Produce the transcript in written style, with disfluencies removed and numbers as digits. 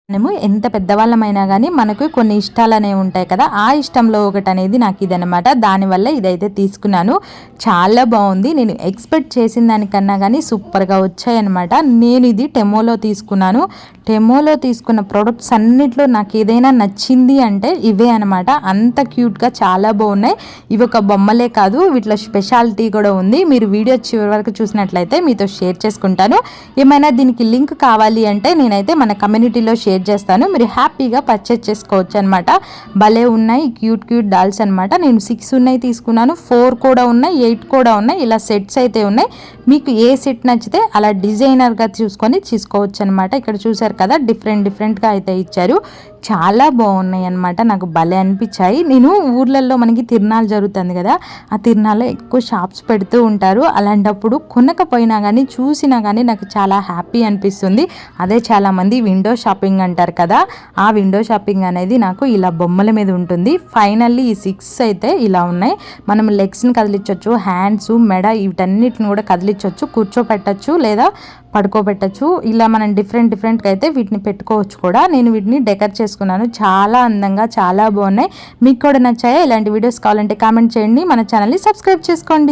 మనము ఎంత పెద్దవాళ్ళమైనా కానీ మనకు కొన్ని ఇష్టాలు అనేవి ఉంటాయి కదా, ఆ ఇష్టంలో ఒకటి అనేది నాకు ఇదనమాట. దానివల్ల ఇదైతే తీసుకున్నాను. చాలా బాగుంది. నేను ఎక్స్పెక్ట్ చేసిన దానికన్నా కానీ సూపర్గా వచ్చాయన్నమాట. నేను ఇది టెమోలో తీసుకున్నాను. టెమోలో తీసుకున్న ప్రోడక్ట్స్ అన్నిట్లో నాకు ఏదైనా నచ్చింది అంటే ఇవే అనమాట. అంత క్యూట్గా చాలా బాగున్నాయి. ఇవి ఒక బొమ్మలే కాదు, వీటిలో స్పెషాలిటీ కూడా ఉంది. మీరు వీడియో చివరి వరకు చూసినట్లయితే మీతో షేర్ చేసుకుంటాను. ఏమైనా దీనికి లింక్ కావాలి అంటే నేనైతే మన కమ్యూనిటీలో షేర్ చేస్తాను. మీరు హ్యాపీగా పర్చేజ్ చేసుకోవచ్చు అనమాట. భలే ఉన్నాయి, క్యూట్ డాల్స్ అనమాట. నేను 6 ఉన్నాయి తీసుకున్నాను, 4 కూడా ఉన్నాయి, 8 కూడా ఉన్నాయి. ఇలా సెట్స్ అయితే ఉన్నాయి. మీకు ఏ సెట్ నచ్చితే అలా డిజైనర్గా చూసుకొని తీసుకోవచ్చు అనమాట. ఇక్కడ చూసారు కదా, డిఫరెంట్గా అయితే ఇచ్చారు. చాలా బాగున్నాయి అనమాట. నాకు భలే అనిపించాయి. నేను ఊర్లలో మనకి తిరునాళ్ళు జరుగుతుంది కదా, ఆ తిరునాళ్ళలో ఎక్కువ షాప్స్ పెడుతూ ఉంటారు. అలాంటప్పుడు కొనకపోయినా కానీ చూసినా కానీ నాకు చాలా హ్యాపీ అనిపిస్తుంది. అదే చాలామంది విండో షాపింగ్ అంటారు కదా, ఆ విండో షాపింగ్ అనేది నాకు ఇలా బొమ్మల మీద ఉంటుంది. ఫైనల్లీ ఈ 6 అయితే ఇలా ఉన్నాయి. మనం లెగ్స్ని కదిలించవచ్చు, హ్యాండ్స్, మెడ వీటన్నిటిని కూడా కదిలించవచ్చు, కూర్చోపెట్టచ్చు లేదా పడుకోబెట్టచ్చు. ఇలా మనం డిఫరెంట్గా అయితే వీటిని పెట్టుకోవచ్చు కూడా. నేను వీటిని డెకర్ చేసుకున్నాను. చాలా అందంగా చాలా బాగున్నాయి. మీకు కూడా నచ్చాయా? ఇలాంటి వీడియోస్ కావాలంటే కామెంట్ చేయండి. మన ఛానల్ని సబ్స్క్రైబ్ చేసుకోండి.